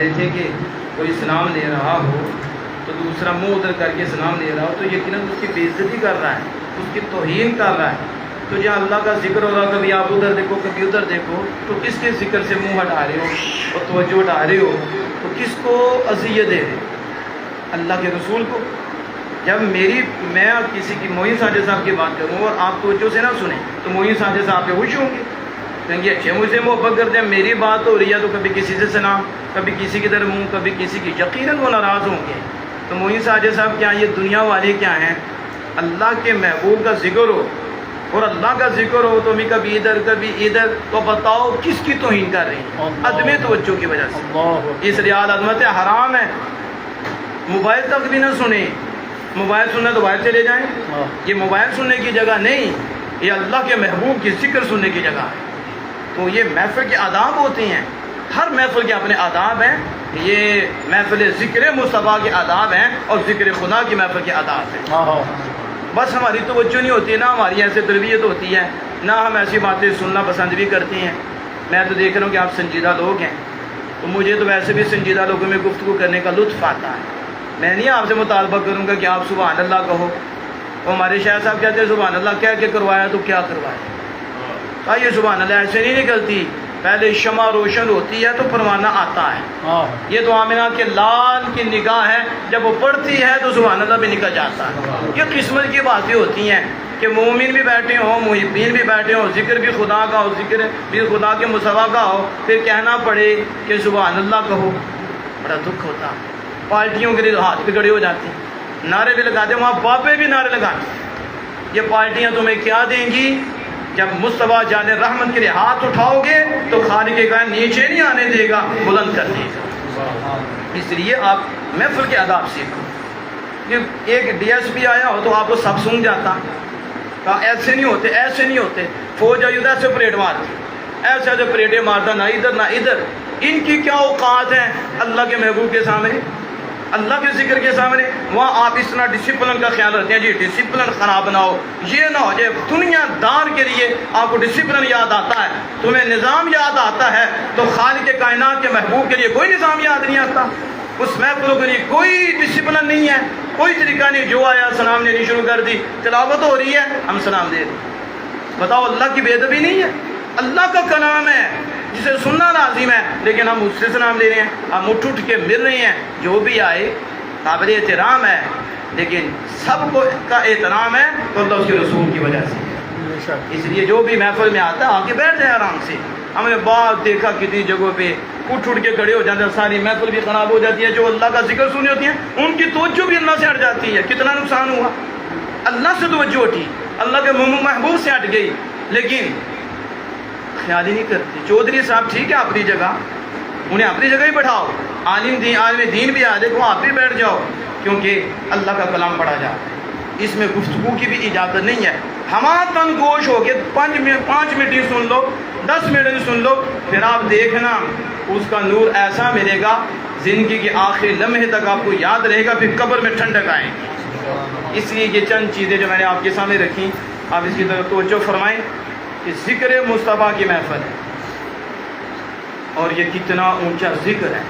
تھے کہ کوئی سلام لے رہا ہو تو دوسرا منہ ادھر کر کے سلام لے رہا ہو تو یقیناً اس کی بے عزتی کر رہا ہے، اس کی توہین کر رہا ہے۔ تو جہاں اللہ کا ذکر ہو رہا، کبھی آپ ادھر دیکھو کبھی ادھر دیکھو، تو کس کے ذکر سے منہ ہٹا رہے ہو اور توجہ ہٹا رہے ہو؟ تو کس کو اذیت دے رہے؟ اللہ کے رسول کو۔ جب میں کسی کی معین ساجد صاحب کی بات کروں اور آپ توجہ سے نہ سنیں تو معین ساجد صاحب پہ خوش ہوں گے، کہیں گے اچھے مجھ سے محبت کرتے ہیں، میری بات ہو رہی ہے تو کبھی کسی سے سلام، کبھی کسی کی طرف منہ، کبھی کسی کی، یقیناً وہ ناراض ہوں گے۔ تو معین ساجد صاحب کیا یہ دنیا والے کیا ہیں؟ اللہ کے محبوب کا ذکر ہو اور اللہ کا ذکر ہو تو کبھی ادھر کبھی ادھر، تو بتاؤ کس کی توہین کر رہے ہیں؟ عدم توجہ کی وجہ سے۔ اس لیے عظمت حرام ہے، موبائل تک بھی نہ سنیں۔ موبائل سننا تو باہر چلے جائیں، یہ موبائل سننے کی جگہ نہیں، یہ اللہ کے محبوب کی ذکر سننے کی جگہ ہے۔ تو یہ محفل کے آداب ہوتے ہیں، ہر محفل کے اپنے آداب ہیں، یہ محفل ذکر مصطفیٰ کے آداب ہیں اور ذکر خدا کی محفل کے آداب ہیں۔ بس ہماری توجہ نہیں ہوتی، نہ ہماری ایسے تربیت ہوتی ہے، نہ ہم ایسی باتیں سننا پسند بھی کرتے ہیں۔ میں تو دیکھ رہا ہوں کہ آپ سنجیدہ لوگ ہیں، تو مجھے تو ویسے بھی سنجیدہ لوگوں میں گفتگو کرنے کا لطف آتا ہے۔ میں نہیں آپ سے مطالبہ کروں گا کہ آپ سبحان اللہ کہو، اور ہمارے شاہ صاحب کہتے ہیں سبحان اللہ کہہ کے کروایا تو کیا کروایا؟ یہ سبحان اللہ ایسے نہیں نکلتی، پہلے شمع روشن ہوتی ہے تو پروانہ آتا ہے۔ یہ تو آمنہ کے لال کی نگاہ ہے، جب وہ پڑھتی ہے تو سبحان اللہ بھی نکل جاتا ہے۔ یہ قسمت کی باتیں ہوتی ہیں کہ مومن بھی بیٹھے ہوں، محبین بھی بیٹھے ہوں، ذکر بھی خدا کا ہو، ذکر بھی خدا کے مصطفیٰ کا ہو، پھر کہنا پڑے کہ سبحان اللہ کہو، بڑا دکھ ہوتا ہے۔ پارٹیوں کے لیے ہاتھ پہ کھڑے ہو جاتے ہیں، نعرے بھی لگاتے ہیں، وہاں بابے بھی نعرے لگاتے ہیں۔ یہ پارٹیاں تمہیں کیا دیں گی؟ جب مصطفیٰ جان رحمت کے لیے ہاتھ اٹھاؤ گے تو خالق کا نیچے نہیں آنے دے گا، بلند کر دے گا۔ اس لیے آپ محفل کے آداب سیکھو۔ ایک ڈی ایس پی آیا ہو تو آپ کو سب سن جاتا، کہا ایسے نہیں ہوتے، ایسے نہیں ہوتے، فوج آئی ایسے پریڈ مارتی، ایسے ایسے پریڈیں مارتا، نہ ادھر نہ ادھر۔ ان کی کیا اوقات ہیں اللہ کے محبوب کے سامنے، اللہ کے ذکر کے سامنے؟ وہاں آپ اس طرح ڈسپلن کا خیال رکھتے ہیں، جی ڈسپلن خراب نہ ہو، یہ نہ ہو جائے۔ دنیا دار کے لیے آپ کو ڈسپلن یاد آتا ہے، تمہیں نظام یاد آتا ہے، تو خالق کائنات کے محبوب کے لیے کوئی نظام یاد نہیں آتا، اس محفلوں کے لیے کوئی ڈسپلن نہیں ہے، کوئی طریقہ نہیں، جو آیا سلام لینی شروع کر دی، تلاوت ہو رہی ہے ہم سلام دے دیں۔ بتاؤ اللہ کی بے ادبی نہیں ہے؟ اللہ کا کلام ہے جسے سننا لازم ہے، لیکن ہم اس سے سلام لے رہے ہیں، ہم اٹھ اٹھ کے مل رہے ہیں، جو بھی آئے قابل احترام ہے، لیکن سب کو کا احترام ہے تو اللہ اس کے رسول کی وجہ سے۔ اس لیے جو بھی محفل میں آتا ہے آ کے بیٹھ جائے آرام سے۔ ہم نے بات دیکھا کتنی جگہوں پہ اٹھ اٹھ کے کھڑے ہو جاتے ہیں، ساری محفل بھی خراب ہو جاتی ہے۔ جو اللہ کا ذکر سنی ہوتی ہیں ان کی توجہ بھی اللہ سے ہٹ جاتی ہے، کتنا نقصان ہوا، اللہ سے توجہ ہٹی، اللہ کے محبوب سے ہٹ گئی، لیکن خیال ہی نہیں کرتے۔ چودھری صاحب ٹھیک ہے اپنی جگہ، انہیں اپنی جگہ ہی بٹھاؤ، عالم دین بھی آ دیکھو آپ بھی بیٹھ جاؤ، کیونکہ اللہ کا کلام پڑھا جاتا ہے، اس میں گفتگو کی بھی اجازت نہیں ہے۔ ہما تنگ گوش ہو کے 5 منٹ ہی سن لو، 10 منٹ ہی سن لو، پھر آپ دیکھنا اس کا نور ایسا ملے گا، زندگی کے آخری لمحے تک آپ کو یاد رہے گا، پھر قبر میں ٹھنڈک آئے گی۔ اس لیے یہ چند چیزیں جو میں نے آپ کے سامنے رکھی، آپ اس کی طرف توجہ فرمائیں کہ ذکر مصطفیٰ کی محفل ہے، اور یہ کتنا اونچا ذکر ہے،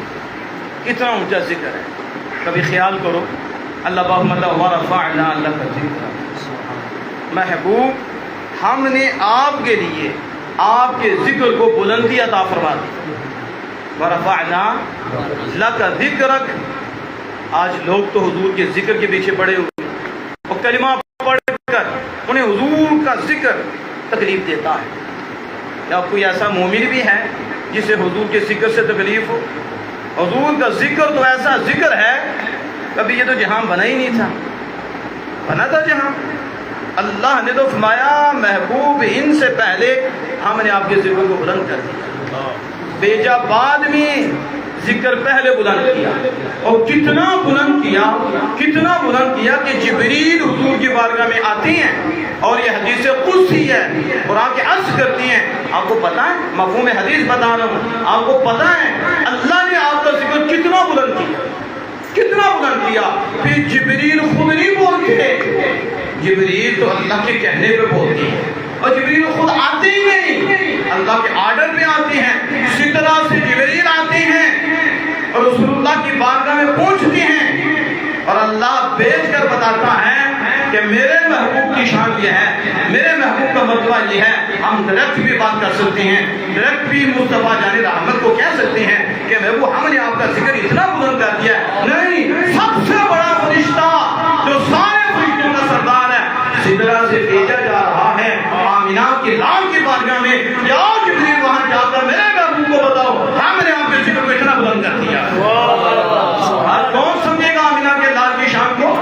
کتنا اونچا ذکر ہے۔ کبھی خیال کرو، اللہ ورفعنا اللہ کا ذکر، محبوب ہم نے آپ کے لیے آپ کے ذکر کو بلندی عطا فرما دی، ورفعنا لک ذکرک۔ آج لوگ تو حضور کے ذکر کے پیچھے پڑے ہوئے، اور کلمہ پڑھ کر انہیں حضور کا ذکر تکلیف دیتا ہے۔ کیا کوئی ایسا مومن بھی ہے جسے حضور کے ذکر سے تکلیف ہو؟ حضور کا ذکر تو ایسا ذکر ہے، کبھی یہ تو جہاں بنا ہی نہیں تھا، بنا تھا جہاں؟ اللہ نے تو فرمایا محبوب ان سے پہلے ہم نے آپ کے ذکر کو بلند کر دیا، بیجا بعد میں ذکر پہلے بلند کیا، اور کتنا بلند کیا، کتنا بلند کیا کہ جبریل حضور کی بارگاہ میں آتی ہیں، اور یہ حدیث قدسی ہے، قرآن کے عرض کرتی ہیں۔ آپ کو پتہ ہے، مفہوم حدیث بتا رہا ہوں، آپ کو پتہ ہے اللہ نے آپ کا ذکر کتنا بلند کیا، کتنا بلند کیا۔ پھر جبریل خود نہیں بولتے، جبریل تو اللہ کے کہنے پہ بولتی ہے، اور جبریل خود آتے ہی نہیں، اللہ کے آرڈر پہ آتے ہیں، اسی طرح سے جبریل آتے ہیں اور رسول اللہ کی بارگاہ میں پہنچتی ہیں اور اللہ بیچ کر بتاتا ہے کہ میرے محبوب کی شان یہ ہے، میرے محبوب کا مرتبہ یہ ہے، ہم ڈائریکٹ بھی بات کر سکتے ہیں، ڈائریکٹ بھی مصطفیٰ جان رحمت کو کہہ سکتے ہیں کہ محبوب ہم نے آپ کا ذکر اتنا بلند کر دیا ہے۔ نہیں، سب سے بڑا فرشتہ جو سارے فرشتوں کا سردار ہے سدرہ سے بھیجا جا رہا ہے آمینہ کی لال کی بارگاہ میں، یا جبریل وہاں جا کر میرے محبوب کو بتاؤ ہم نے آپ کے ذکر کو اتنا بلند کر دیا۔ آج کون سمجھے گا آمینہ کے لال کی شان کو؟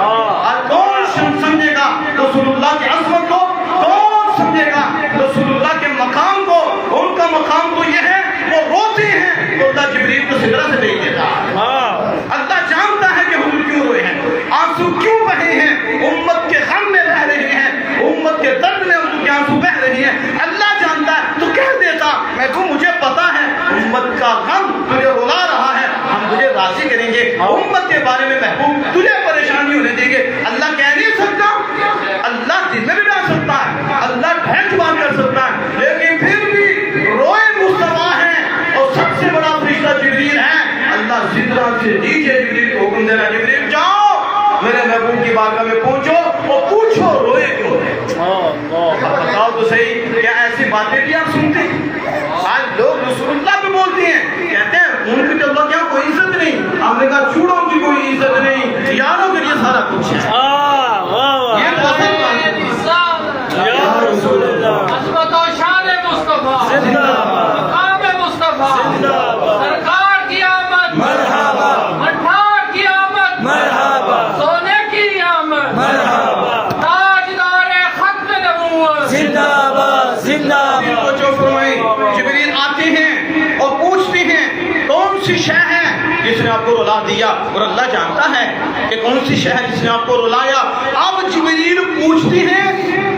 آج کون سمجھے گا رسول اللہ کی عظمت کو؟ کون سمجھے گا رسول اللہ کے مقام کو؟ ان کا مقام تو یہ ہے وہ روتے ہیں تو اللہ جبریل کو سدرہ سے بھیج دیتا ہے۔ اللہ جانتا ہے کہ حضور کیوں روئے ہیں، آنسو کیوں بہے ہیں، امت کے غم میں رہ رہے ہیں، امت کے درد میں ان کے آنسو بہ رہے ہیں، اللہ جانتا ہے تو کہہ دیتا میں تو مجھے پتا ہے امت کا غم تجھے رلا رہا ہے، ہم تجھے راضی کریں گے، امت کے بارے میں محبوب تجھے پریشانی ہونے دیں گے۔ اللہ کہہ نہیں سکتا، اللہ دل میں بھی ڈال سکتا ہے، اللہ ڈھیل زبان کر سکتا ہے، لیکن پھر بھی روئے مصطفیٰ ہیں اور سب سے بڑا فرشتہ جبریل ہے۔ اللہ سدرہ سے نیچے جبریل کو حکم دے رہا ہے، جبریل جاؤ میرے محبوب کی بارگاہ میں پہنچو اور پوچھو روئے کیوں ہیں۔ اب بتاؤ تو صحیح، کیا ایسی باتیں بھی آپ سنتے ہیں؟ آج لوگ رسول اللہ پہ بولتے ہیں، کہتے ہیں ان کی تو اللہ کیا کوئی عزت نہیں، ہم نے کہا چھوڑو ان کی کوئی عزت نہیں، یاروں کے لیے سارا کچھ ہے۔ یہ پسند بات ہے یا رسول اللہ، عظمت و شان مصطفیٰ، مقام مصطفیٰ، سرکار کی آمد مرحبا، مٹھار کی آمد مرحبا، سونے کی آمد مرحبا، تاجدار ختم نبوت زندہ باد، زندہ باد۔ جو فرمائے جبریل آتے ہیں اور پوچھتے ہیں کون سی شے ہے جس نے آپ کو رلا دیا، اور اللہ جانتا ہے کہ کون سی شے ہے جس نے آپ کو رلایا۔ اب جبریل پوچھتے ہیں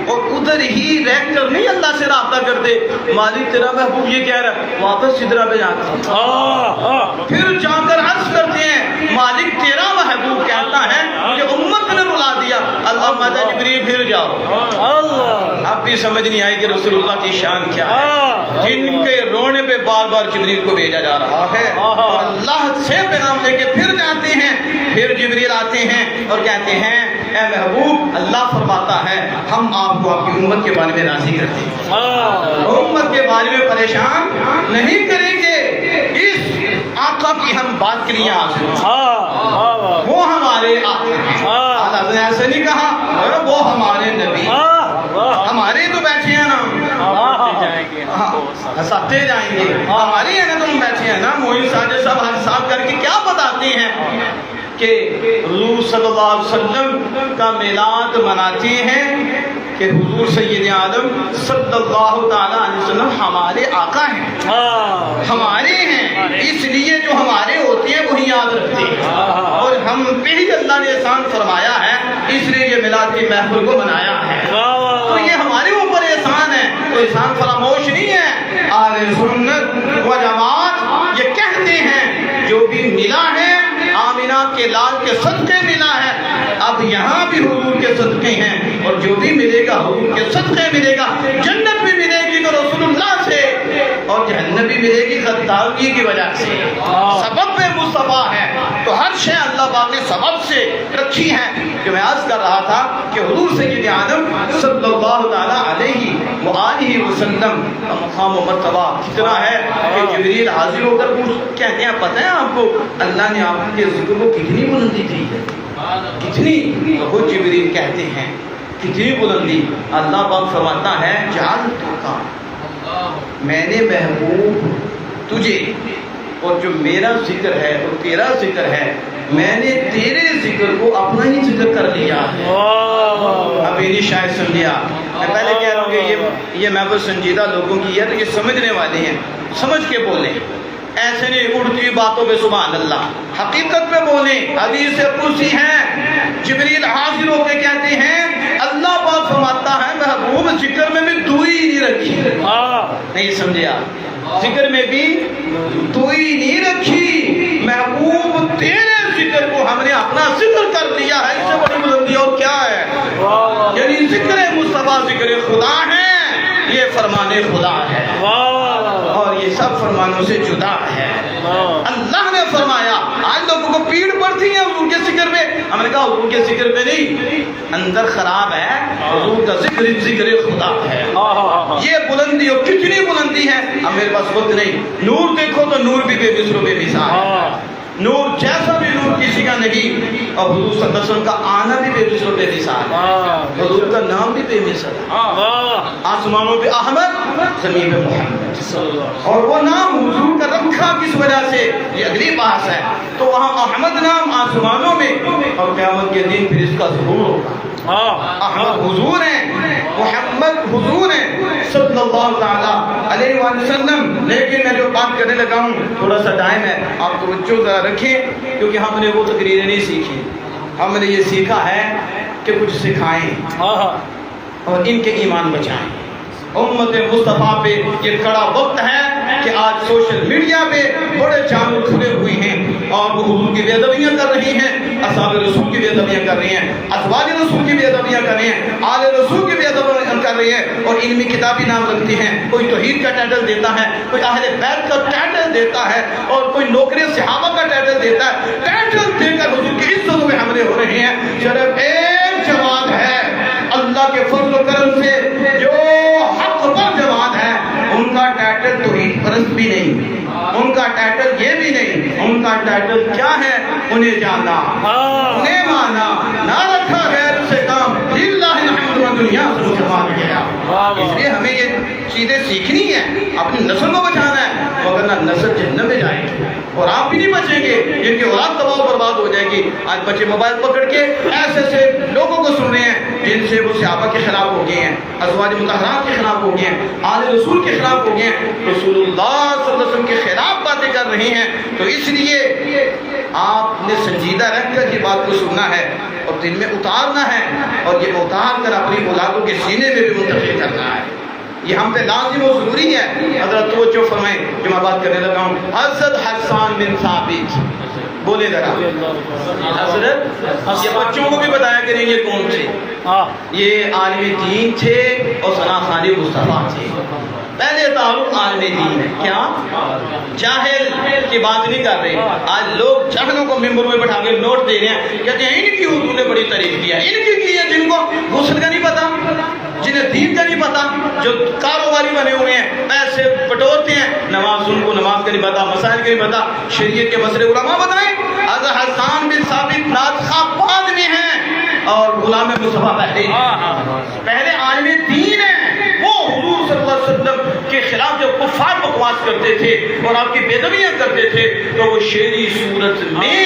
اور ادھر ہی رہ کر نہیں اللہ سے رابطہ کرتے، مالک تیرا محبوب یہ کہہ رہا ہے، واپس سدرہ پہ جاتے ہیں، پھر جا کر عرض کرتے ہیں مالک تیرا محبوب کہتا ہے کہ امت نے رلا دیا۔ اللہ ماتا جبریل پھر جاؤ۔ اب بھی سمجھ نہیں آئی کہ رسول اللہ کی شان کیا ہے، جن کے رونے پہ بار بار جبریل کو بھیجا جا رہا ہے، اور اللہ سے پیغام لے کے پھر جاتے ہیں، پھر جبریل آتے ہیں اور کہتے ہیں اے محبوب اللہ فرماتا ہے ہم آپ کو آپ کی امت کے بارے میں راضی کرتے ہیں، امت کے بارے میں پریشان نہیں کریں گے، اس آقا کی ہم بات کے لیے حاضر ہیں، وہ ہمارے آقا ہیں۔ اللہ نے ایسے نہیں کہا وہ ہمارے نبی، ہمارے تو بیٹھے ہیں نا، ہنساتے جائیں گے، ہماری ہے نا تم بیٹھے ہیں نا، موہن ساجد صاحب حج صاحب کر کے کیا بتاتے ہیں کہ حضور صلی اللہ علیہ وسلم کا میلاد مناتے ہیں کہ حضور سید عالم صلی اللہ تعالیٰ علیہ وسلم ہمارے آقا ہیں، ہمارے ہیں، اس لیے جو ہمارے ہوتے ہیں وہی یاد رکھتے ہیں، اور ہم پہ ہی اللہ نے احسان فرمایا ہے، اس لیے یہ میلاد کی محفل کو منایا ہے، تو یہ ہمارے اوپر احسان ہے، تو احسان فراموش نہیں ہے۔ اہل سنت و جماعت یہ کہتے ہیں جو بھی ملا ہے آمینہ کے لال کے صدقے ملا ہے، اب یہاں بھی حضور کے صدقے ہیں، اور جو بھی ملے گا حضور کے صدقے ملے گا، جنت بھی ملے گی تو رسول اللہ سے، اور جہنم بھی ملے گی غداری کی وجہ سے، سبب میں مصطفیٰ ہے، تو ہر شے اللہ پاک نے سبب سے رکھی ہے۔ جو میں عرض کر رہا تھا کہ حضور سید عالم صلی اللہ تعالیٰ علیہ وآلہ وسلم کا مقام و مرتبہ کتنا ہے کہ جبریل حاضر ہو کر کہتے ہیں پتہ ہے آپ کو اللہ نے آپ کے ذکر کو کتنی بلندی دی ہے، کتنی، وہ جبریل کہتے ہیں کتنی بلندی، اللہ پاک فرماتا ہے جعل تو کا، میں نے محبوب تجھے، اور جو میرا ذکر ہے اور تیرا ذکر ہے، میں نے تیرے ذکر کو اپنا ہی ذکر کر لیا ہے۔ اب یہ نہیں شاید سمجھیا، میں پہلے کہہ رہا ہوں کہ یہ محبوب سنجیدہ لوگوں کی ہے، یہ سمجھنے والے ہیں، سمجھ کے بولیں، ایسے نہیں اڑتی باتوں پہ سبحان اللہ، حقیقت پہ بولیں۔ حدیث قدسی ہے، جبریل حاضر ہو کے کہتے ہیں اللہ پاک فرماتا ہے محبوب ذکر میں بھی دوئی نہیں رکھی، نہیں سمجھے آپ، ذکر میں بھی دوئی نہیں رکھی، محبوب تیرے ذکر کو ہم نے اپنا ذکر کر لیا ہے، اس سے بڑی بلندی اور کیا ہے، یعنی ذکر مصطفیٰ ذکر خدا ہے، یہ فرمان خدا ہے، اور یہ سب فرمانوں سے جدا ہے۔ اللہ نے فرمایا ہم نے کہا حضور کے ذکر پہ نہیں، اندر خراب ہے، حضور کا ذکر ذکر خدا ہے۔ یہ بلندی اور کتنی بلندی ہے، اب میرے پاس وقت نہیں۔ نور دیکھو تو نور بھی بے مثل و بے مثال ہے، نور جیسا بھی نور کسی کا نہیں، اور حضور صلی اللہ علیہ وسلم کا آنا بھی بے مثل و بے مثال ہے، حضور کا نام بھی بے مثل ہے، آسمانوں پہ احمد، زمین پہ محمد، اور وہ نام حضور کا رکھا کس وجہ سے، یہ اگلی بحث ہے۔ تو وہاں احمد نام آسمانوں میں، اور قیامت کے دن پھر اس کا ظہور ہوگا۔ احمد حضور ہیں، محمد حضور ہیں صلی اللہ تعالیٰ علیہ وآلہ وسلم۔ لیکن میں جو بات کرنے لگا ہوں، تھوڑا سا ٹائم ہے، آپ توجہ ذرا رکھیں، کیونکہ ہم نے وہ تقریریں نہیں سیکھی، ہم نے یہ سیکھا ہے کہ کچھ سکھائیں اور ان کے ایمان بچائیں۔ امت مصطفیٰ پہ یہ کڑا وقت ہے کہ آج سوشل میڈیا پہ بڑے چانل کھلے ہوئے ہیں اور وہ حضور کی بے ادبیاں کر رہی ہیں، اصحاب رسول کی بے ادبیاں کر رہی ہیں، ازواج رسول کی بے ادبیاں کر رہی ہیں، آل رسول کی بے ادبیاں کر رہی ہیں، اور علمی کتابی نام رکھتی ہیں۔ کوئی توحید کا ٹائٹل دیتا ہے، کوئی اہل بیت کا ٹائٹل دیتا ہے، اور کوئی نوکری صحابہ کا ٹائٹل دیتا ہے۔ ٹائٹل دے کر حضور کی عزتوں میں حملے ہو رہے ہیں۔ صرف ایک جماعت ہے اللہ کے فضل و کرم سے جو حق پر جماعت ہے، ان کا ٹائٹل توحید پرست بھی نہیں، ان کا ٹائٹل یہ بھی نہیں، ان کا ٹائٹل کیا ہے، انہیں جانا، انہیں مانا، نہ رکھا غیر سے کام، للہ الحمد و دنیا سے مسلمان گیا۔ اس لیے ہمیں یہ چیزیں سیکھنی ہے، اپنی نسل کو بچانا ہے، وگرنہ نسل جہنم میں جائے گی اور آپ بھی نہیں بچیں گے، جن کی اولاد تباہ و برباد ہو جائے گی۔ آج بچے موبائل پکڑ کے ایسے ایسے لوگوں کو سن رہے ہیں جن سے وہ صحابہ کے خلاف ہو گئے ہیں، ازواج مطہرات کے خلاف ہو گئے ہیں، آل رسول کے خلاف ہو گئے ہیں، رسول اللہ صلی اللہ علیہ وسلم کے خلاف باتیں کر رہے ہیں۔ تو اس لیے آپ نے سنجیدہ رہ کر یہ بات کو سننا ہے اور دل میں اتارنا ہے، اور یہ اتار کر اپنی اولادوں کے سینے میں بھی منتقل کرنا ہے۔ یہ ہم پہ لازم و ضروری ہے۔ حضرت توجہ فرمائیں، جو میں بات کرنے لگا ہوں، حضرت حسان بن ثابت، بولے ذرا حضرت، یہ بچوں کو بھی بتایا کریں یہ کون تھے۔ یہ عالم دین تھے اور ثنا خان مصطفیٰ تھے۔ پہلے تعلق عالم دین ہے، کیا جاہل کی بات نہیں کر رہے۔ آج لوگ جاہلوں کو ممبر میں بٹھا کے نوٹ دے رہے ہیں، کہتے ہیں ان کی حضور نے بڑی تعریف کیا، ان کی ہے جن کو غسل کا نہیں پتا، جنہیں دین کا نہیں پتا، جو کاروباری بنے ہوئے ہیں، پیسے بٹورتے ہیں، نماز ان کو نماز کا نہیں پتا، مسائل کا نہیں پتا، شریعت کے مسئلے علماء بتائیں۔ حضرت حسان بن ثابت نعت خواہ بعد میں ہیں اور غلام مصطفیٰ پہلے عالم دین ہیں۔ وہ حضور صلی اللہ علیہ وسلم کے خلاف جب کفار بکواس کرتے تھے اور آپ کی بے ادبیاں کرتے تھے تو وہ شعری صورت میں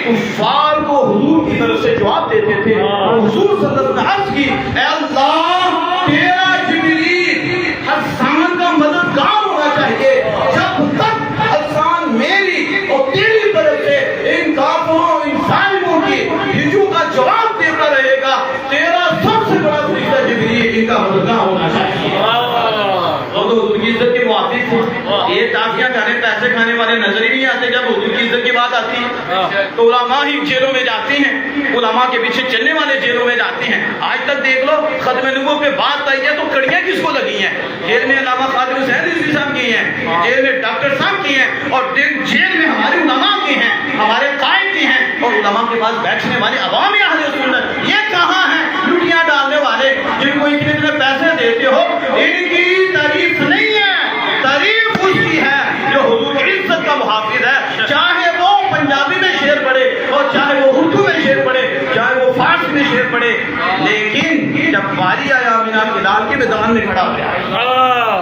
کفار کو حضور کی طرف سے جواب دیتے تھے۔ حضور صلی اللہ علیہ وسلم نے عرض کی، اے اللہ تیرا جبریل حسان کا مددگار ہونا چاہیے، جب تک حسان میری اور تیری طرف سے ان کافروں ان ظالموں کی ہجوم کا جواب دیتا رہے گا، تیرا سب سے بڑا فرشتہ جبریل ان کا مددگار ہونا چاہیے۔ حضور کی عزت کے موافق تھے۔ یہ تافیاں کھانے پیسے کھانے والے نظر ہی نہیں آتے جب حضور کی عزت کی بات آتی ہے۔ تو علماء ہی جیلوں میں جاتے ہیں، علماء کے پیچھے چلنے والے جیلوں میں جاتے ہیں۔ آج تک دیکھ لو ختم نبوت پہ بات آئی ہے تو کڑیاں کس کو لگی ہیں؟ جیل میں علامہ قادر حسین رضوی صاحب کی ہیں، جیل میں ڈاکٹر صاحب کی ہیں، اور جیل میں ہمارے علماء کی ہیں، ہمارے قائد کی ہیں، اور علماء کے پاس بیٹھنے والے عوام اہل سنت یہ کہاں ہیں؟ لٹیاں ڈالنے والے جن کو اتنے اتنے پیسے دیتے ہو، ان کی تعریف نہیں ہے، تعریف اس کی ہے جو حضور کی عزت کا محافظ ہے، چاہے وہ پنجابی میں شعر پڑھے اور چاہے وہ اردو میں شعر پڑھے، چاہے وہ فارسی میں شعر پڑھے، لیکن جب باری آیا مینا کلال کے میدان میں کھڑا ہو گیا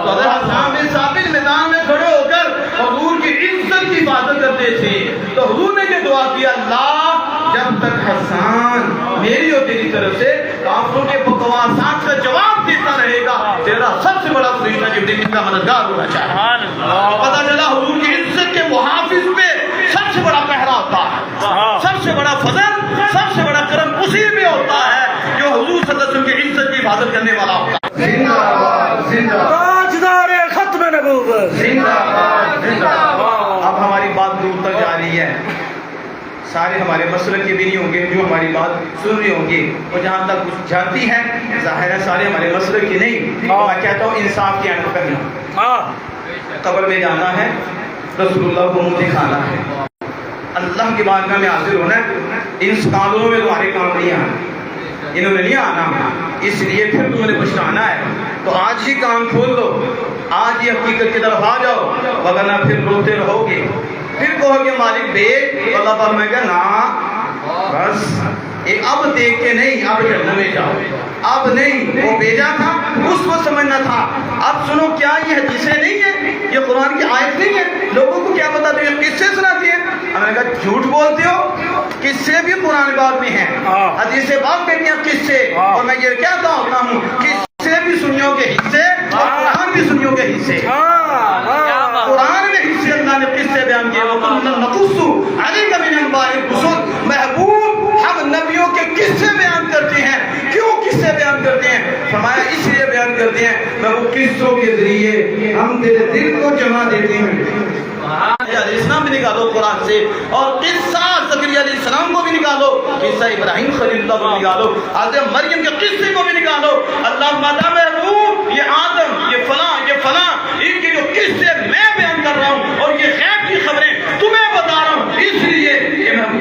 تو حضرت حسان بن ثابت میدان میں کھڑے ہو کر حضور کی عزت کی حفاظت کرتے تھے۔ تو حضور نے یہ دعا کیا، اللہ جب تک حسان میری اور تیری طرف سے کافروں کے بکواسات کا جواب دیتا رہے گا، تیرا سب سے بڑا فرشتہ جبریل کا مددگار ہونا چاہیے۔ پتہ چلا حضور کی عزت کے محافظ پہ سب سے بڑا پہرا ہوتا ہے، سب سے بڑا فضل، سب سے بڑا کرم اسی میں ہوتا ہے جو حضور صلی اللہ علیہ وسلم کی عزت کی حفاظت کرنے والا ہوتا ہے۔ زندہ باد، زندہ باد، تاجدار ختم نبوت، زندہ باد، زندہ باد۔ اب ہماری بات دور تک جا رہی ہے، سارے ہمارے مسلک کے بھی نہیں ہوں گے جو ہماری بات سن رہے ہوں گے، اور جہاں تک کچھ جاتی ہے ظاہر ہے سارے ہمارے مسلک کے نہیں۔ میں کہتا ہوں انصاف کی عمل کرنا، قبر میں جانا ہے، رسول اللہ کو منہ دکھانا ہے، اللہ اللہ کی بارگاہ میں حاضر ہونا ہے، ان سکالوں میں تمہارے کام نہیں آنا، انہوں نے نہیں آنا، اس لیے پھر تمہیں نے پچھتانا ہے۔ تو آج ہی کام کھول دو، آج ہی حقیقت کی طرف آ جاؤ، ورنہ پھر روتے رہو گے، پھر کہو گے مالک بھیج، اللہ فرمائے گا نا بس اب دیکھ کے نہیں، اب جہنم میں جاؤ، اب نہیں، وہ بھیجا تھا اس کو سمجھنا تھا۔ اب سنو، کیا یہ حدیثیں نہیں ہیں، یہ قرآن کی آیت نہیں ہے؟ لوگوں کو کیا پتا تو یہ قصے سناتی ہے؟ ہم نے کہا جھوٹ بولتے ہو، قصے بھی قرآن پاک میں ہیں، حدیث پاک میں بھی ہیں قصے، اور میں یہ کہتا ہوتا ہوں قصے بھی سنیوں کے حصے اور قرآن بھی سنیوں کے حصے۔ قرآن میں حصے اللہ نے قصے بیان کیے، وَكُنَّا نَقُصُّ عَلَيْكَ مِنْ أَنْبَاءِ الرُّسُلِ، محبوب ہم نبیوں کے قصے بیان کرتے ہیں۔ کیوں قصے بیان کرتے ہیں؟ فرمایا اس لیے بیان کرتے ہیں میں وہ قصوں کے ذریعے ہم تیرے دل کو جما دیتے ہیں۔ علیہ السلام بھی نکالو قرآن سے، اور قصہ زکریا علیہ السلام کو بھی نکالو، قصہ ابراہیم خلیل اللہ کو نکالو، حضرت مریم کے قصے کو بھی نکالو۔ اللہ ماتا محبوب یہ آدم یہ فلاں ان کے جو قصے میں بیان کر رہا ہوں اور یہ غیب کی خبریں تمہیں بتا رہا ہوں، اس لیے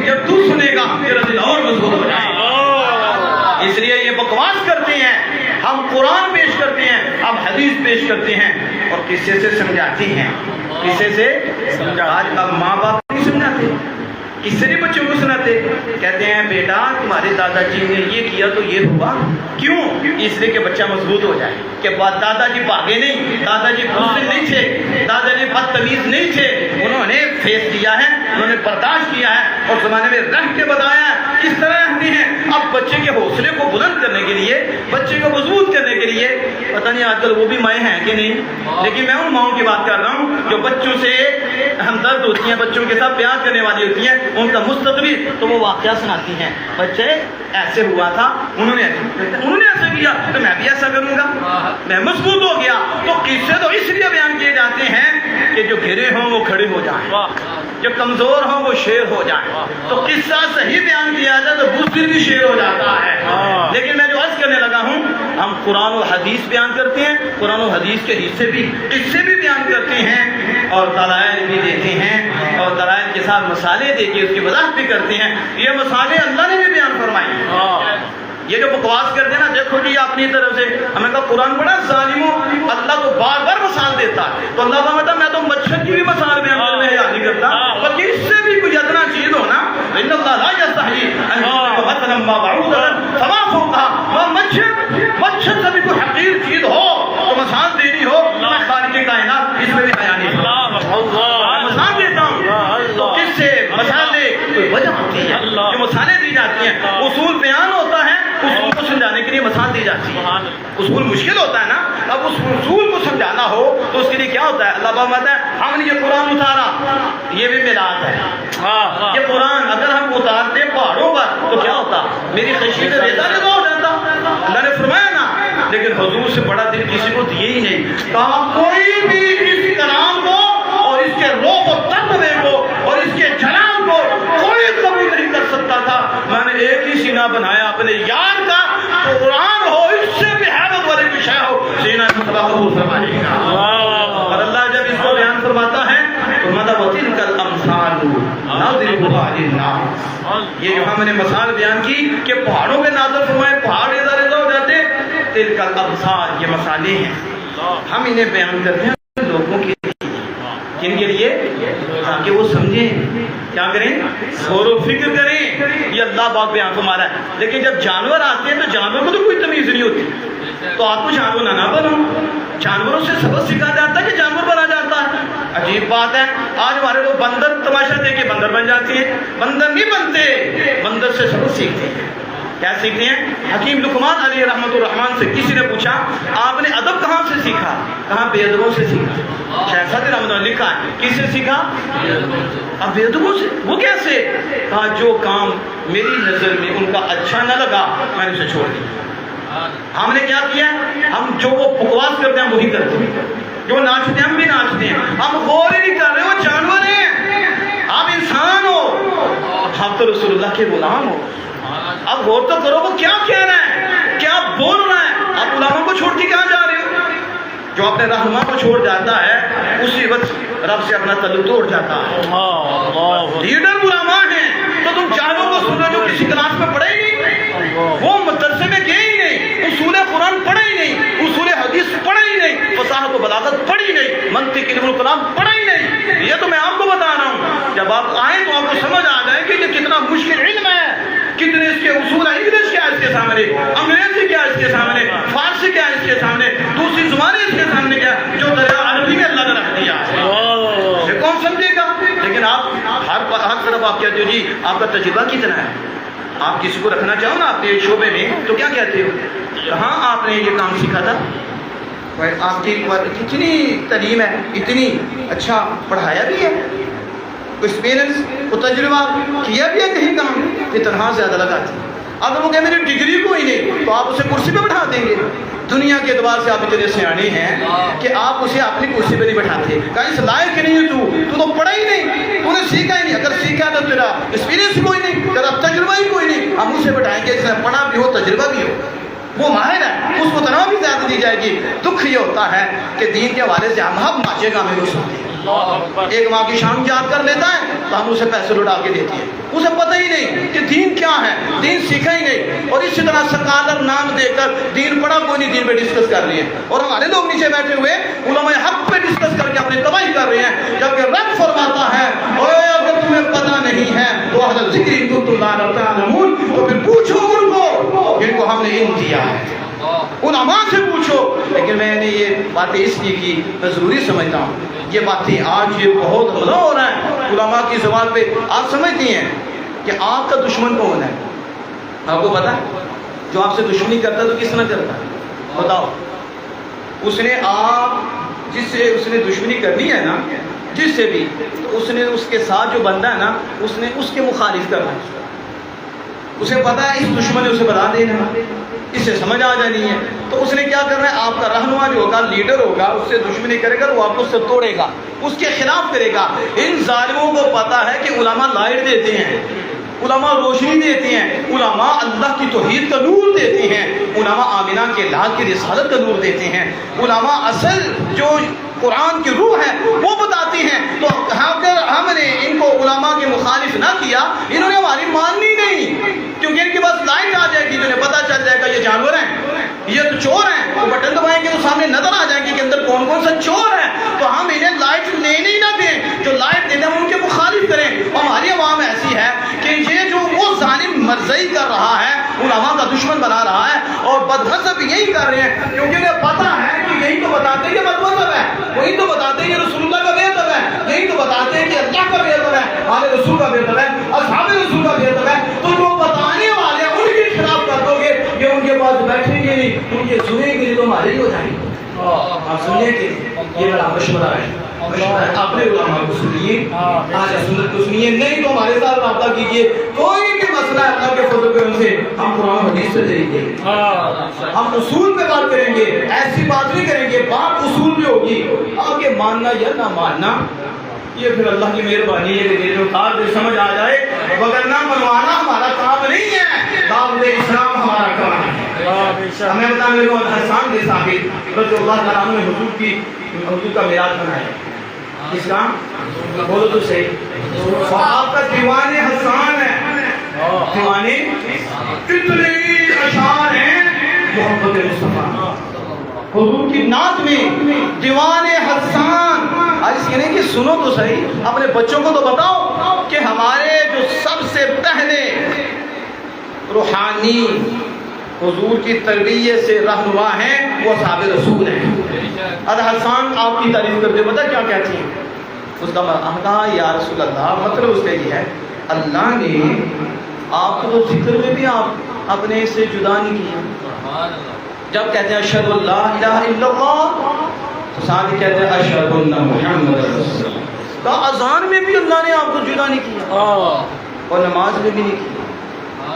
جب تو سنے گا تیرا دل اور مضبوط ہو جائے گا۔ اس لیے یہ بکواس کرتے ہیں، ہم قرآن پیش کرتے ہیں، ہم حدیث پیش کرتے ہیں اور قصے سے سمجھاتے ہیں، قصے سے آج اب ماں باپ نہیں سمجھاتے، کسی بھی بچوں کو سناتے، کہتے ہیں بیٹا تمہارے دادا جی نے یہ کیا تو یہ ہوا، کیوں؟ اس لیے کہ بچہ مضبوط ہو جائے کہ دادا جی بھاگے نہیں، دادا جی بزدل نہیں تھے، دادا جی بدتمیز نہیں تھے، انہوں نے فیس کیا ہے، انہوں نے برداشت کیا ہے اور زمانے میں رہ کے بتایا ہے کس طرح رہتے ہیں۔ اب بچے کے حوصلے کو بلند کرنے کے لیے، بچے کو مضبوط کرنے کے لیے، پتہ نہیں آج کل وہ بھی مائیں ہیں کہ نہیں، لیکن میں ان ماؤں کی بات کر رہا ہوں جو بچوں سے ہمدرد ہوتی ہیں، بچوں کے ساتھ پیار کرنے والی ہوتی ہیں، ان کا مستقبل تو وہ واقعہ سناتی ہیں، بچے ایسے ہوا تھا، انہوں نے ایسا کیا تو میں بھی ایسا کروں گا، میں مضبوط ہو گیا۔ تو قصے تو اس لیے بیان کیے جاتے ہیں کہ جو گرے ہوں وہ کھڑے ہو جائیں، جو کمزور ہوں وہ شیر ہو جائیں۔ تو قصہ صحیح بیان کیا جائے تو بزدل بھی شیر ہو جاتا ہے۔ لیکن میں جو عرض کرنے لگا ہوں، ہم قرآن و حدیث بیان کرتے ہیں، قرآن و حدیث کے حصے بھی قصے بھی بیان کرتے ہیں اور دلائل بھی دیتے ہیں، اور دلائل کے ساتھ مسالے دے کے اس کی وضاحت بھی کرتے ہیں۔ یہ مسالے اللہ نے بھی بیان فرمائے۔ یہ جو بکواس کرتے ہیں نا، دیکھو جی اپنی طرف سے، ہمیں کہا قرآن بڑا ظالم ہو، اللہ تو بار بار مثال دیتا ہے، تو اللہ فرماتا میں تو مچھر کی بھی مثال بیان کرنے میں حیا نہیں کرتا، بلکہ اس سے بھی کوئی ادنا چیز ہو نا، ان اللہ لا یستحیی ان یضرب مثلا ما بعوضۃ فما فوقها، وہ مچھر سے بھی کوئی حقیر چیز ہو تو مثال دینی ہو، میں خالق کائنات اس میں بھی حیا نہیں کرتا، مثال دیتا ہوں۔ تو کس سے مثالیں کوئی وجہ ہوتی ہے، جو مثالیں دی جاتی ہیں، اصول بیان ہوتا ہے، اصول کو سمجھانے کے لیے مثال دی جاتی ہے۔ اصول مشکل ہوتا ہے نا، اب اس اصول کو سمجھانا ہو تو اس کے لیے کیا ہوتا ہے؟ اللہ فرماتا ہے ہم نے یہ قرآن اتارا، یہ بھی میراث ہے۔ یہ قرآن اگر ہم اتارتے پہاڑوں پر تو کیا ہوتا؟ میری خشی سے ریزہ ہو جاتا، اللہ نے فرمایا نا۔ لیکن حضور سے بڑا دل کسی کو دیے ہی نہیں، کہا کوئی بھی اس کلام کو اور اس کے روح و تقوی کو اور اس کے جلال کو کوئی قبول نہیں کر سکتا تھا۔ میں نے ایک ہی سینہ بنایا اپنے یار کا، قرآن ہو اس سے بھی حیرت والی کوئی شے ہو، سینہ مصطفیٰ قبول فرمائے گا۔ اور اللہ جب اس کو بیان فرماتا ہے تو مدد وتلک الامثال نضربها للناس، یہ جو ہم نے مثال بیان کی کہ پہاڑوں پہ نازل فرمائے، پہاڑ ریزہ ریزہ ہو جاتے، تلک الامثال یہ مثالیں ہیں، ہم انہیں بیان کرتے ہیں لوگوں کے لیے، کن کے لیے؟ تاکہ وہ سمجھیں، کیا کریں؟ غور و فکر کریں۔ یہ اللہ پاک بیان فرما رہا ہے۔ لیکن جب جانور آتے ہیں تو جانور کو تو کوئی تمیز نہیں ہوتی، تو آپ کو جانور نہ بنو، جانوروں سے سبق سکھا جاتا ہے کہ جانور بنا جاتا ہے۔ عجیب بات ہے، آج ہمارے لوگ بندر تماشا دے کے بندر بن جاتے ہیں، بندر نہیں بنتے، بندر سے سبق سیکھتے ہیں۔ کیا سیکھتے ہیں؟ حکیم لقمان علیہ رحمۃ الرحمان سے کسی نے پوچھا آپ نے ادب کہاں سے سیکھا؟ کہاں بے ادبوں سے سیکھا۔ شیخ سعدی رحمۃ اللہ لکھا ہے کس سے سیکھا؟ اب بے ادبوں سے۔ وہ کیسے؟ کہا جو کام میری نظر میں ان کا اچھا نہ لگا میں نے اسے چھوڑ دیا۔ ہم نے کیا کیا؟ ہم جو وہ بکواس کرتے ہیں وہی کرتے ہیں، جو ناچتے ہیں ہم بھی ناچتے ہیں، ہم غور ہی نہیں کر رہے، وہ جانور ہیں، آپ انسان ہو، آپ تو رسول اللہ کے غلام ہو۔ اب غور تو کرو وہ کیا کہہ رہا ہے، کیا بول رہا ہے، آپ غلاموں کو چھوڑ کے کہاں جا رہے ہو؟ جو اپنے رہنما کو چھوڑ جاتا ہے اسی وقت رب سے اپنا تعلق توڑ جاتا ہے. لیڈر علماء ہیں تو تم چاروں کو سنو جو کسی کلاس میں پڑھے ہی نہیں, وہ مدرسے میں گئے ہی نہیں, اصول قرآن پڑھے ہی نہیں, اصول حدیث پڑھے ہی نہیں, فصاحت و بلاغت پڑھی نہیں, منطق علم الکلام پڑھا ہی نہیں. یہ تو میں آپ کو بتا رہا ہوں. جب آپ آئیں تو آپ کو سمجھ آ جائے کہ یہ کتنا مشکل علم ہے, کتنے اس کے اصول ہیں. انگلش کیا ہے اس کے سامنے, انگریزی کیا ہے اس کے سامنے, فارسی کیا ہے اس کے سامنے, دوسری زبانیں اس کے سامنے کیا ہے جو دریا عربی میں اللہ نے رکھ دیا. یہ کون سمجھے گا؟ لیکن آپ ہر طرف آپ کہتے ہو جی آپ کا تجربہ کتنا ہے. آپ کسی کو رکھنا چاہو نا اپنے شعبے میں تو کیا کہتے ہو, کہاں آپ نے یہ کام سیکھا تھا, آپ کی کتنی تعلیم ہے, اتنی اچھا پڑھایا بھی ہے, ایکسپیرئنس کو تجربہ کیا بھی ہے کہیں کام, یہ تنہا زیادہ لگاتی. اگر وہ کہ میری ڈگری کوئی نہیں تو آپ اسے کرسی پہ بٹھا دیں گے. دنیا کے اعتبار سے آپ اتنے سیانے ہیں کہ آپ اسے اپنی کرسی پہ نہیں بٹھاتے. کہا اس لائق نہیں ہے, تو پڑھا ہی نہیں, تو نے سیکھا ہی نہیں. اگر سیکھا تو تیرا ایکسپیرئنس کوئی نہیں, تیرا تجربہ ہی کوئی نہیں. ہم اسے بٹھائیں گے جس نے پڑھا بھی ہو, تجربہ بھی ہو, وہ ماہر ہے, اس کو تنہا بھی زیادہ دی جائے گی. دکھ یہ ہوتا ہے کہ دین کے حوالے سے ہم ماچے گا میں گھس ہوتے ہیں. ایک ماں کی شان یاد کر لیتا ہے تو ہم اسے پیسے لٹا کے دیتے ہیں, اسے پتہ ہی نہیں کہ دین کیا ہے, دین سیکھا ہی نہیں. اور اسی طرح سکالر نام دے کر دین پڑھا کوئی نہیں, دین پہ ڈسکس کر رہی ہے. اور ہمارے لوگ نیچے بیٹھے ہوئے علماء حق پہ ڈسکس کر کے اپنی تباہی کر رہے ہیں, جبکہ رب فرماتا ہے اوے اگر تمہیں پتہ نہیں ہے تو اہل ذکر ان کنتم لا تعلمون, تو پھر پوچھو ان کو جن کو ہم نے علم دیا ہے, علماء سے پوچھو. لیکن میں نے یہ باتیں اس لیے کی میں ضروری سمجھتا ہوں, یہ باتیں آج یہ بہت غلط ہو رہا ہے علماء کی زبان پہ. آپ سمجھتی ہیں کہ آپ کا دشمن کون ہے؟ آپ کو پتا ہے جو آپ سے دشمنی کرتا ہے تو کس طرح کرتا ہے بتاؤ. اس نے آپ جس سے اس نے دشمنی کرنی ہے نا, جس سے بھی, تو اس نے اس کے ساتھ جو بندہ ہے نا اس نے اس کے مخالف کرنا ہے. اسے پتا ہے اس دشمن نے اسے بتا دینا, اسے سمجھ آ جانی ہے, تو اس نے کیا کرنا ہے, آپ کا رہنما جو ہوگا, لیڈر ہوگا, اس سے دشمنی کرے گا, وہ آپ کو سے توڑے گا, اس کے خلاف کرے گا. ان ظالموں کو پتا ہے کہ علماء لائٹ دیتے ہیں, علماء روشنی دیتے ہیں, علماء اللہ کی توحید کا نور دیتے ہیں, علماء آمنہ کے لال کی رسالت کا نور دیتے ہیں, علماء اصل جو قرآن کی روح ہے وہ بتاتی ہیں. تو ہم نے ان کو علماء کے مخالف نہ کیا, انہوں نے ہماری ماننی نہیں, کیونکہ ان کے پاس لائٹ آ جائے گی, جنہیں پتہ چل جائے گا یہ جانور ہیں, یہ تو چور ہیں, تو بٹن دبائیں گے تو سامنے نظر آ جائے گی کہ اندر کون کون سا چور ہے. تو ہم انہیں لائٹ لینے ہی نہ دیں, جو لائٹ دیتے ہیں ان کے مخالف کریں. ہماری عوام ایسی ہے کہ یہ جو وہ ظالم مرضی کر رہا ہے, علماء کا دشمن بنا رہا ہے, اور بدمذہب یہی کر رہے ہیں, کیونکہ انہیں پتہ ہے کہ یہی تو بتاتے ہیں کہ بدمذہب ہے, وہی تو بتاتے ہیں کہ رسول اللہ کا بیعت ہے, یہی تو بتاتے ہیں کہ اللہ کا بیعت ہے, آل رسول کا بیعت ہے, اصحاب رسول کا بیعت ہے. تو جو بتانے والے ہیں ان کے خلاف کر دو گے, یہ ان کے پاس بیٹھیں گے نہیں, ان کے سنیں گے تو ہمارے ہی ہو جائیں گے. آپ سنیے کہ یہ بڑا مشورہ ہے, اپنے علماء کو سنیے, آج سنت کو سنیے, نہیں تو ہمارے ساتھ رابطہ کیجیے. کوئی بھی مسئلہ ہے اللہ کے فضل کرم سے ہم قرآن حدیث سے دیں گے, ہم اصول پہ بات کریں گے, ایسی بات نہیں کریں گے, بات اصول پہ ہوگی. آگے ماننا یا نہ ماننا یہ پھر اللہ کی مہربانی ہے کہ دل میں اتار دے سمجھ آ جائے, مگر نہ منوانا ہمارا کام نہیں ہے, دعوت اسلام ہمارا کام ہے. ہمیں بتا میرے کو حسان کے ثابت رضی اللہ تعالیٰ عنہ نے حضور کا میراث بنایا. کس کا بولو تو صحیح, آپ کا دیوان حسان ہے, دیوانے کتنے اشعار ہیں محبت مصطفیٰ, حضور کی نعت میں دیوان حسان. آج اس کہ سنو تو صحیح, اپنے بچوں کو تو بتاؤ کہ ہمارے جو سب سے پہلے روحانی حضور کی تربیت سے رہنما ہیں وہ اصحاب رسول ہیں. حسان آپ کی تعریف کرتے پتہ کیا کہتی ہیں, اس کا کہا یا رسول اللہ, مطلب اس کا یہ ہے اللہ نے آپ کو تو ذکر میں بھی آپ اپنے سے جدا نہیں کیا. جب کہتے ہیں اشہد اللہ الہ الا اللہ تو ساتھ ہی کہتے ہیں اشہد ان محمد رسول اللہ. تو اذان میں بھی اللہ نے آپ کو جدا نہیں کیا اور نماز میں بھی نہیں کیا.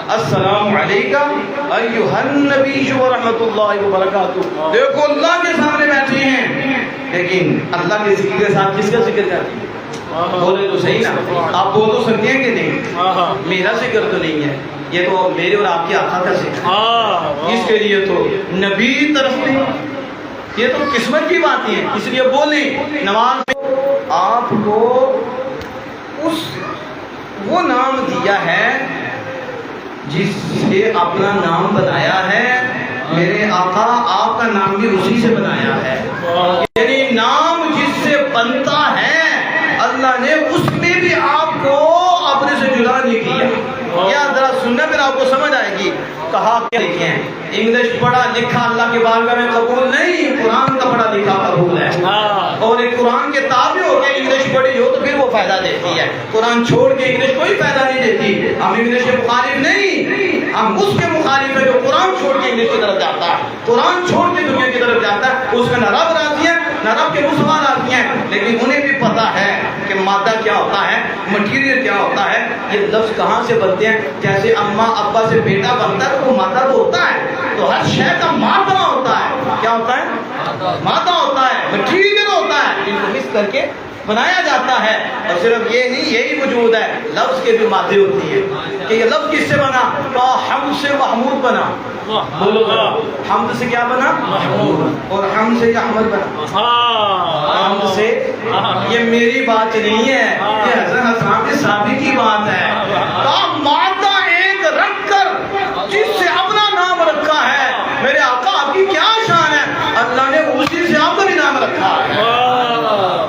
السلام علیکم ایھا النبی ورحمۃ اللہ وبرکاتہ. دیکھو اللہ کے سامنے بیٹھے ہیں, لیکن اللہ کے ذکر کے ساتھ کس کا ذکر کرتے ہیں؟ بولے تو صحیح نا, آپ بول تو سکتے ہیں کہ نہیں, میرا ذکر تو نہیں ہے, یہ تو میرے اور آپ کی آقا کا ذکر ہے. اس کے لیے تو نبی طرف نہیں, یہ تو قسمت کی بات ہے. اس لیے بولیں نماز میں آپ کو وہ نام دیا ہے جس سے اپنا نام بنایا ہے. میرے آقا آپ کا نام بھی اسی سے بنایا ہے. یعنی نام جس سے بنتا ہے اللہ نے اس میں بھی آپ کو اپنے سے جدا نہیں کیا. یا ذرا سننا پھر آپ کو سمجھ آئے گی. کہا کہ دیکھیں انگلش پڑھا لکھا اللہ کے بارگاہ میں قبول نہیں, قرآن کا پڑھا لکھا قبول ہے. اور ایک قرآن کے تابع ہو کے انگلش پڑھی ہو تو پھر وہ فائدہ دیتی ہے. قرآن چھوڑ کے انگلش کوئی فائدہ نہیں دیتی. ہم انگلش کے مخالف نہیں, ہم اس کے مخالف ہے جو قرآن چھوڑ کے انگلش کی طرف جاتا ہے, قرآن چھوڑ کے دنیا کی طرف جاتا ہے. اس میں نہ رب راضی ہے نہ رب کے مسلمان راضی ہیں, لیکن انہیں بھی پتا ہے کہ مادہ کیا ہوتا ہے, مٹیریل کیا ہوتا ہے, یہ لفظ کہاں سے بنتے ہیں. جیسے اماں ابا سے بیٹا بنتا ہے تو وہ مادہ تو ہوتا ہے, تو ہر شے کا مادہ ہوتا ہے. کیا ہوتا ہے؟ مادہ ہوتا ہے, مٹیریل ہوتا ہے. ان کو مکس کر کے بنایا جاتا ہے. اور صرف یہ نہیں, یہی وجود ہے لفظ کے بھی مادے ہوتی ہیں کہ یہ لفظ کس سے بنا, تو حمد سے محمود بنا. حمد سے کیا بنا؟ محمود. اور حمد سے احمد بنا. حمد سے, یہ میری بات نہیں ہے, یہ حضرت حسان صحابی کی بات ہے. مادہ ایک رکھ کر جس سے اپنا نام رکھا ہے. میرے آقا آپ کی کیا شان ہے, اللہ نے اسی سے آپ کا بھی نام رکھا ہے.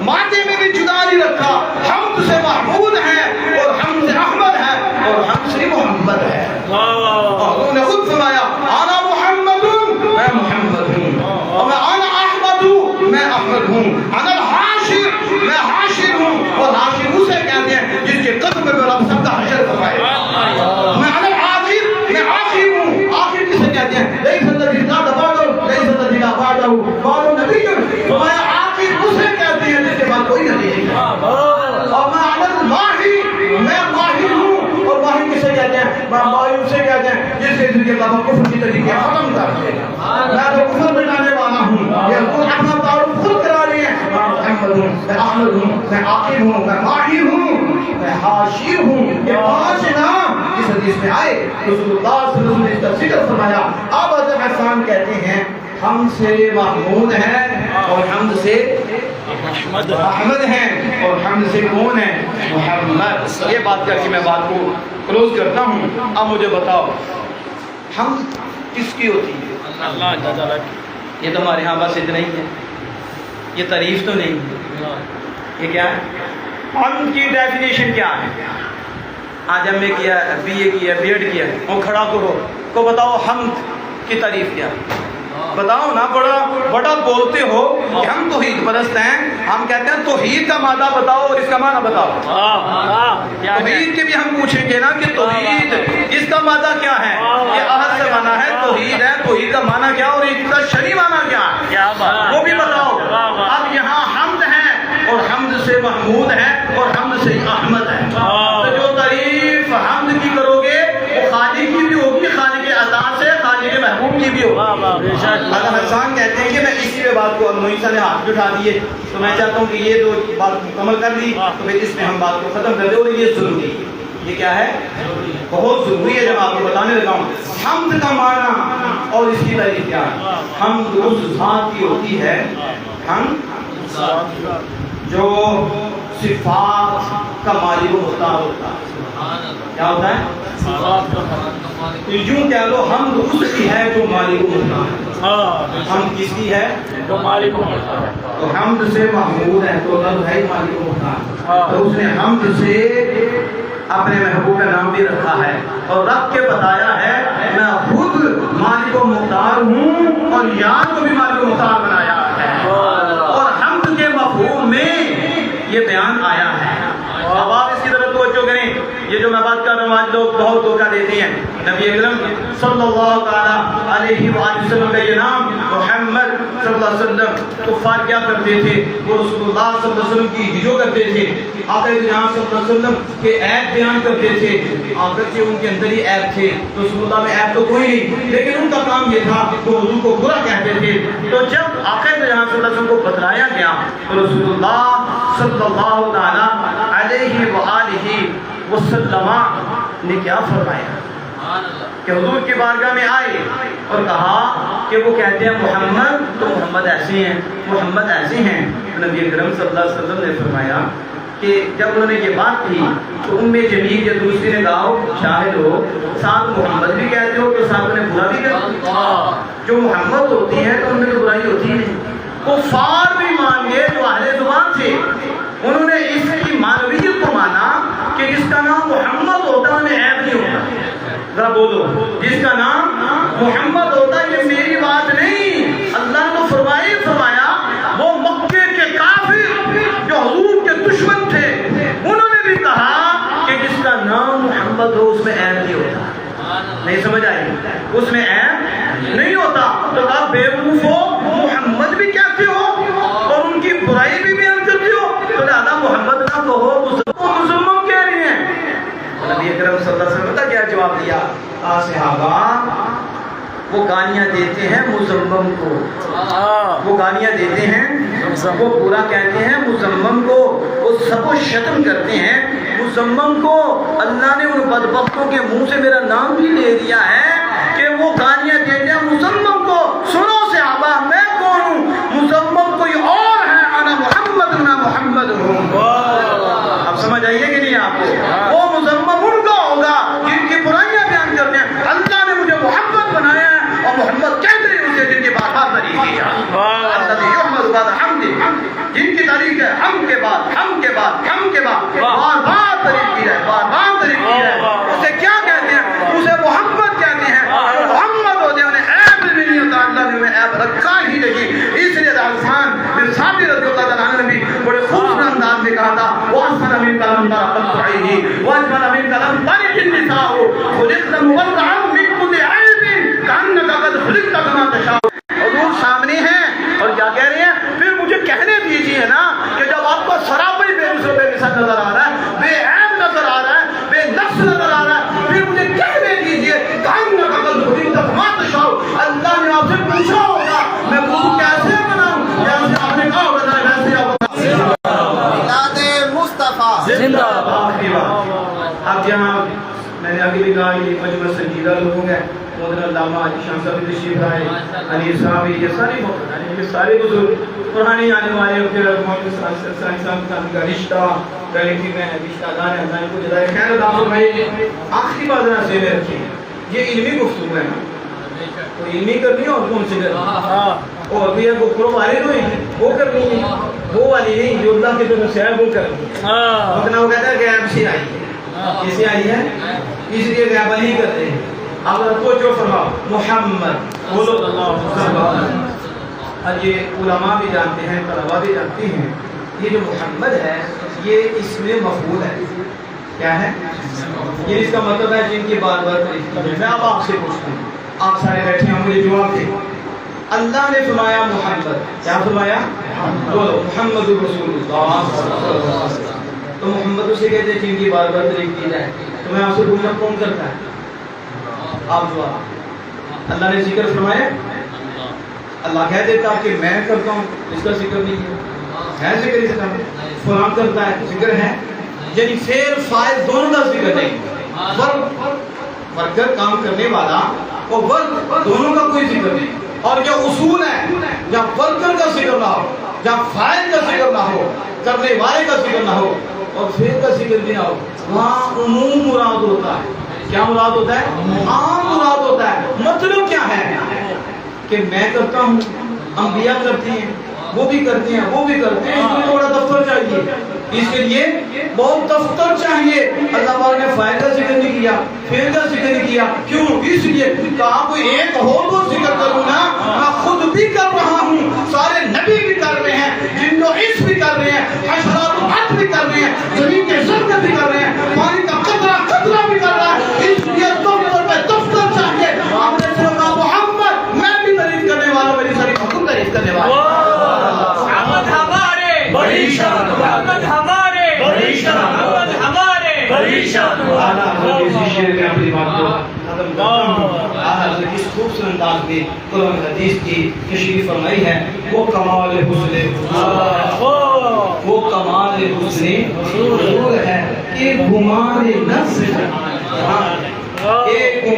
مادے میں بھی جدا نہیں رکھا. حمد سے محمود ہے اور حمد سے احمد ہے اور حمد سے محمد ہے. اور انہوں نے خود فرمایا انا محمد, میں محمد ہوں, اور میں انا احمد ہوں, میں احمد ہوں. انا الحاشر, میں حاشر ہوں, اور حاشر اسے کہتے ہیں جس کے قدم میں رب سب کا حشر فرمائے. میں انا الآخر, میں آخر ہوں. آخر کسے کہتے ہیں؟ لیس الذی زاد بعدہ, لیس الذی لا بعدہ, بعد نبی. میں آخر اسے کہتے ہیں جس کے بعد کوئی نبی نہیں ہے. اور میں انا الماحی, میں ماہر ہوں. اور ماہر کسے کہتے ہیں؟ میں ماہر اسے کہتے ہیں جس کے ذریعے اللہ کفر کی طریقے ختم کر دے. میں تو کفر مٹانے والا ہوں. یہ خود اپنا تعارف خود کرا رہے ہیں. میں محمد ہوں, میں احمد ہوں, میں عاقب ہوں, میں ماہر ہوں, میں حاشر ہوں. یہ پانچ نام اس حدیث میں آئے. رسول اللہ صلی اللہ علیہ وسلم نے اس کا ذکر فرمایا. اب حضرت حسان کہتے ہیں ہم سے محمود ہیں اور حمد سے احمد ہیں, اور حمد سے کون ہے؟ محمد. یہ بات کر کے میں بات کو کلوز کرتا ہوں. اب مجھے بتاؤ حمد کس کی ہوتی ہے؟ اللہ. یہ تو ہمارے ہاں بس اتنا ہی ہے, یہ تعریف تو نہیں ہے. یہ کیا ہے حمد کی ڈیفینیشن کیا ہے؟ آج ہم نے کیا, بی اے کیا, بی ایڈ کیا, وہ کھڑا کرو کو بتاؤ حمد کی تعریف کیا. بتاؤ نا, بڑا بولتے ہو کہ ہم توحید پرست ہیں. ہم کہتے ہیں توحید کا مادہ بتاؤ اور اس کا معنی بتاؤ. توحید کے بھی ہم پوچھیں گے نا کہ توحید اس کا مادہ کیا ہے. یہ احد سے معنی ہے, توحید ہے, توحید کا معنی کیا اور اس کا شرعی معنی کیا ہے وہ بھی بتاؤ. اب یہاں حمد ہے اور حمد سے محمود ہے اور حمد سے احمد ہے. تو جو تعریف حمد کی کرو گے وہ خالق کی بھی ہوگی, خالق عطا سے, خالق محبوب کی بھی ہوگی. اگر حسان کہتے ہیں کہ میں اسی پہ بات کو, موئی صاحب نے ہاتھ اٹھا دیے, تو میں چاہتا ہوں کہ یہ جو بات مکمل کر دی تو پھر اس میں ہم بات کو ختم کر دیں. اور یہ ضروری, یہ کیا ہے, بہت ضروری ہے. جب آپ کو بتانے لگا ہوں حمد کا معنی اور اس کی تعریف کیا ہے. حمد اس ذات کی ہوتی ہے, حمد جو صفات کا مالک و مختار ہوتا ہے. کیا ہوتا ہے؟ یوں کہہ لو حمد اس کی ہے جو مالک و مختار ہے. حمد کس کی ہے؟ جو مالک و مختار ہے. تو حمد سے محمود ہے تو لفظ ہے مالک و مختار. تو اس نے حمد سے اپنے محبوب کا نام بھی رکھا ہے اور رکھ کے بتایا ہے میں خود مالک و مختار ہوں اور یار کو بھی مالک و مختار بنایا ہے. اور حمد کے مفہوم میں یہ بیان آیا ہے. اب آپ اس کی طرف توجہ کریں. یہ جو میں بات کر رہا ہوں آج لوگ بہت دھوکہ دیتے ہیں. نبی اکرم صلی اللہ تعالیٰ علیہ وآلہ وسلم کا یہ نام محمد صلی اللہ علیہ وسلم کفار کیا کرتے تھے, وہ رسول اللہ صلی اللہ علیہ وسلم کی ہجو کرتے تھے. آقا جہاں صلی اللہ علیہ وسلم کے عیب بیان کرتے تھے. آقا کے ان کے اندر ہی عیب تھے, رسول اللہ میں عیب تو کوئی نہیں, لیکن ان کا کام یہ تھا کہ حضور کو برا کہتے تھے. تو جب آقا جہاں صلی اللہ علیہ وسلم کو بتلایا گیا تو رسول اللہ صلی اللہ تعالیٰ علیہ وآلہ وسلم نے کیا فرمایا؟ کہ حضور کی بارگاہ میں آئے اور کہا کہ وہ کہتے ہیں محمد، تو محمد ایسے ہیں، محمد ایسے ہیں. نبی اکرم صلی اللہ علیہ وسلم نے فرمایا کہ جب انہوں نے یہ بات کی تو ام جمیل یا دوسری نے کہا شاہد ہو، ساتھ محمد بھی کہتے ہو تو ساتھ میں برا بھی کہتے ہو. جو محمد ہوتی ہے تو ان میں تو برائی ہوتی نہیں. کفار بھی مان گئے جو اہل زبان تھے، انہوں نے اس کی معنویت کو مانا کہ جس کا نام محمد ہوتا ہے انہیں عیب نہیں ہوتا. ذرا بولو، جس کا نام محمد ہوتا ہے یہ میری بات نہیں، اللہ نے تو فرمایا وہ مکے کے کافر جو حضور کے دشمن تھے انہوں نے بھی کہا کہ جس کا نام محمد ہو اس میں عیب نہیں ہوتا. نہیں سمجھ آئی؟ اس میں عیب نہیں ہوتا. تو آپ بیوقوف ہو، محمد بھی کہتے ہو اور ان کی برائی بھی بیان کرتے ہو، تو لہٰذا محمد نہ کہو، مسلمان کہہ رہی ہیں. نبی اکرم صلی اللہ علیہ وسلم کا کیا جواب دیا؟ صحابہ وہ گالیاں دیتے ہیں مزمم کو، وہ گالیاں دیتے ہیں، وہ برا کہتے ہیں مزمم کو، وہ سب و شتم کرتے ہیں مزمم کو. اللہ نے ان بدبختوں کے منہ سے میرا نام بھی لے دیا ہے کہ وہ گالیاں دیتے ہیں مزمم کو. سنو صحابہ، میں کون ہوں؟ مزمم کوئی اور ہے، انا محمد، میں محمد ہوں. اب سمجھ آئیے کہ نہیں آپ کو؟ وہ مزمم ان کا ہوگا جن کی برائیاں بیان کرتے ہیں. اللہ نے مجھے محمد بنایا ہے اور محمد کہتے ہیں اسے جن کی بار بار تعریف کی جائے. اللہ یحمد بعد حمد، جن کی تعریف ہے ہم کے بعد ہم کے بعد ہم کے بعد بار بار تعریف کی جائے، بار بار تعریف کی جائے. اسے کیا کہتے ہیں؟ اسے محمد کہتے ہیں. محمد ہوتے ہیں، انہیں عیب بھی نہیں ہوتا، اللہ نے انہیں عیب رکھا ہی نہیں. اس لیے حسان بن ثابت رضی اللہ تعالیٰ عنہ نے بھی بڑے خوبصورت انداز میں کہا تھا وَأَحْسَنَ مِنْ كَلَامٍ طَرَقَتْ عَيْنِي وَأَجْمَلَ مِنْ كَلَامٍ طَرِقِ النِّسَاءُ خُلِقْتَ مُبَرَّعًا مِنْ كُلِّ عَيْبٍ كَأَنَّكَ قَدْ خُلِقْتَ كَمَا تَشَاءُ. حضور سامنے ہیں اور کیا کہہ رہے ہیں؟ پھر مجھے کہنے دیجیے نا کہ جب آپ کو سراپا بے مثل نظر آ رہا ہے، بے عیب نظر آ رہا ہے، بے نقص نظر آ رہا ہے، پھر مجھے کہنے دیجیے كَأَنَّكَ قَدْ خُلِقْتَ كَمَا تَشَاءُ. اللہ نے آپ سے پوچھا ہوگا میں وضو کیسے بناؤں، جیسے آپ نے کہا ہوگا ویسے آپ زندہ باد. اب یہاں میں نے آگے بھی کہا یہ مجمع سنجیدہ لوگ ہیں. محترم علامہ حاجی شاہ صاحب تشریف لائے، علی صاحب، یہ سارے محترم، یہ سارے بزرگ پرانے آنے والے پھر محمد صاحب کا رشتہ ریلیٹیو میں رشتہ دار ہیں، اللہ کو جزائے خیر عطا فرمائے. آخری بات ذرا ذہن میں رکھیے، یہ علمی گفتگو ہے نا، تو علمی کرنی ہے اور کون سی کرنی اور بھی گفتگو والے ہوئی وہ کرنی ہے، وہ والی نہیں جو اللہ کی طرف سے ہے وہ کرنی ہے. اتنا وہ کہتا ہے غیب سے آئی ہے، کیسے آئی ہے، اس لیے غیب علی کرتے ہیں. اب کو جو فرماؤ محمد بولو اللہ. یہ علماء بھی جانتے ہیں، طلباء بھی جانتے ہیں، یہ جو محمد ہے یہ اس میں مفعول ہے. کیا ہے یہ؟ اس کا مطلب ہے جن کی بار بار تعریف کی. میں اب آپ سے پوچھتا ہوں، آپ سارے بیٹھے ہیں مجھے جواب دیں. اللہ نے فرمایا محمد، کیا فرمایا؟ بولو محمد رسول اللہ. تو محمد اسے کہتے ہیں جن کی بار بار تعریف کی جائے. تو میں آپ سے پوچھنا کون کرتا ہے؟ آپ جواب. اللہ نے ذکر فرمایا، اللہ کہہ دیتا کہ میں کرتا ہوں، اس کا ذکر نہیں ہے ذکر اس کا فلاں کرتا ہے، ذکر ہے. یعنی فعل فاعل دونوں کا ذکر نہیں، ورکر کام کرنے والا اور ورک دونوں کا کوئی ذکر نہیں. اور یہ اصول ہے جہاں ورکر کا ذکر نہ ہو، جہاں فاعل کا ذکر نہ ہو، کرنے والے کا ذکر نہ ہو اور فعل کا ذکر بھی نہ ہو، وہاں عموم مراد ہوتا ہے. کیا مراد ہوتا ہے؟ عام مراد ہوتا ہے. مطلب کیا ہے کہ میں کرتا ہوں، انبیاء کرتے ہیں، وہ بھی کرتے ہیں، وہ بھی کرتے ہیں. اس میں تھوڑا دفتر چاہیے، اس کے لیے بہت دفتر چاہیے. اللہ پاک نے فاعل کا ذکر نہیں کیا، فعل کا ذکر نہیں کیا. کیوں؟ اس لیے کہا کوئی ایک اور کو ذکر کروں نا، میں خود بھی کر رہا ہوں، سارے نبی بھی کر رہے ہیں، جن کو اس بھی کر رہے ہیں، حشرات الارض بھی کر رہے ہیں، زمین کے ذرے بھی کر رہے ہیں، پانی کا قطرہ قطرہ بھی کر رہا ہے. اس لیے دفتر پہ دفتر چاہیے. آپ نے فرمایا محمد میں بھی تعریف کرنے والا، میری ساری حکم تعریف کرنے والا. محمد ہمارے بڑی شان، محمد ہمارے بڑی شان، محمد ہمارے بڑی شان. اسی شعر میں اپنی بات کو ختم کرتا ہوں. حضرت اس خوبصورت انداز میں قرآن حدیث کی تشریف فرمائی ہے. وہ کمال حسن، وہ کمال حسن حضور ہے کہ گمان نفس، ایک